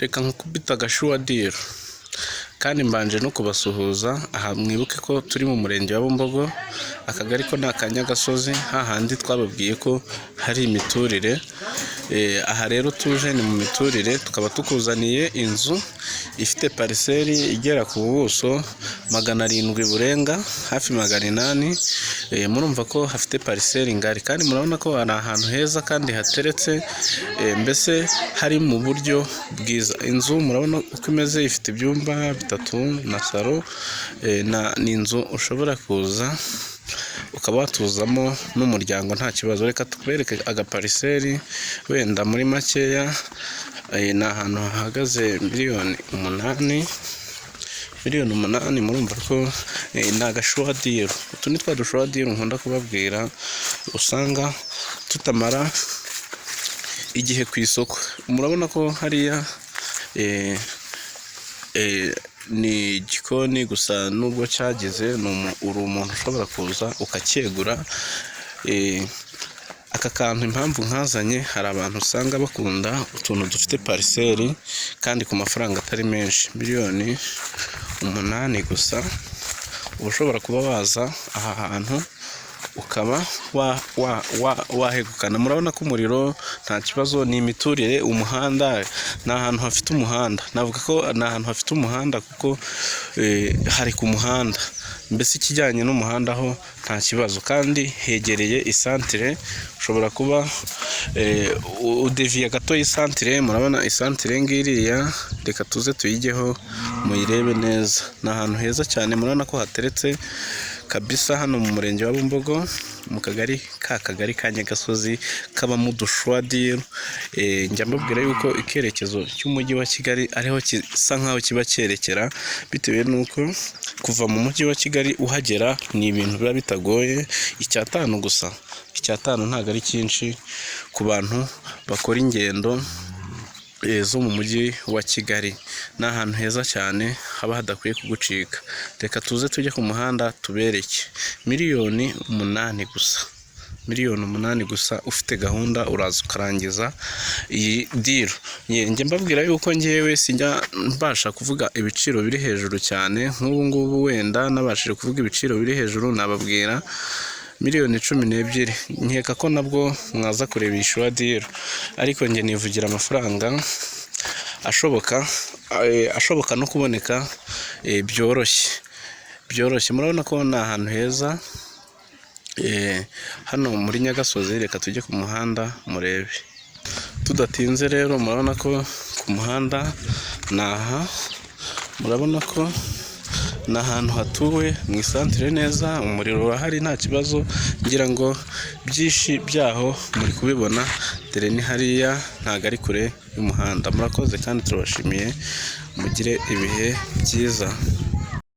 Reka nkukubita agashuwadiro kandi mbanje no kubasuhuza. Aha mwibuke ko turi mu murenge wa Bumbogo, akagari ko na Kanyagasozi, hahandi twababwiye ko hari imiturire. Aha rero tuje ni mu miturire, tukaba tukuzaniye inzu ifite pariseri igera ku buso 700 burenga, hafi 800. Murumva ko hafite pariseri ngari, kandi murabona ko ari ahantu heza kandi hateretse, mbese hari mu buryo bwiza. Inzu murabona uko imeze, ifite ibyumba 3 na salo. Ni inzu ushobora kuza ukaba watuzamo n'umuryango nta kibazo. Reka tukwereke agapariseri wenda muri makeya. Ni ahantu hahagaze miliyoni 8. Murumva ko ni agashuwadiro. Utu ni twa dushuwadiro nkunda kubabwira, usanga tutamara igihe ku isoko. Murabona ko hariya ni igikoni gusa, nubwo cyagize uri umuntu ushobora kuza ukacyegura. Aka kantu impamvu nkazanye, hari abantu usanga bakunda utuntu dufite pariseri kandi ku mafaranga atari menshi. miliyoni 8 gusa uba ushobora kuba waza aha hantu ukaba wahegukana. Murabona ko umuriro nta kibazo, ni imiturire. Umuhanda ni ahantu hafite umuhanda, navuga ko ni ahantu hafite umuhanda kuko hari ku muhanda, mbese ikijyanye n'umuhanda ho nta kibazo. Kandi hegereye isantire, ushobora kuba udeviye gato y'isantire. Murabona isantire ngiriya, reka tuze tuyigeho muyirebe neza. Ni ahantu heza cyane, murabona ko hateretse kabisa. Hano mu murenge wa Bumbogo, mu kagari ka Nyagasozi, kabamo udushwadiro. Njya mbabwira yuko icyerekezo cy'umujyi wa Kigali ariho gisa nkaho kiba cyerekera, bitewe n'uko kuva mu mujyi wa Kigali uhagera ni ibintu biba bitagoye. 5 gusa, 5 ntabwo ari cyinshi ku bantu bakora ingendo zo mu mujyi wa Kigali. Ni ahantu heza cyane haba hadakwiye kugucika. Reka tuze tujye ku muhanda tubereke. miliyoni 8 gusa, miliyoni 8 gusa. Ufite gahunda uraza ukarangiza iyi diro. Njye mbabwira yuko ngewe sinjya mbasha kuvuga ibiciro biri hejuru cyane. Nk'ubu ngubu wenda nabashije kuvuga ibiciro biri hejuru, nababwira miliyoni 12. Nkeka ko nabwo mwaza kureba iyi shuwadiro, ariko njye nivugira amafaranga ashoboka no kuboneka byoroshye. Murabona ko ni ahantu heza hano muri Nyagasozi. Reka tujye ku muhanda murebe tudatinze. Rero murabona ko ku muhanda ni aha, murabona ko ni ahantu hatuwe mu isantire neza. Umuriro urahari nta kibazo, ngira ngo byinshi byaho muri kubibona. Dore ni hariya, ntabwo ari kure y'umuhanda. Murakoze kandi turabashimiye, mugire ibihe byiza.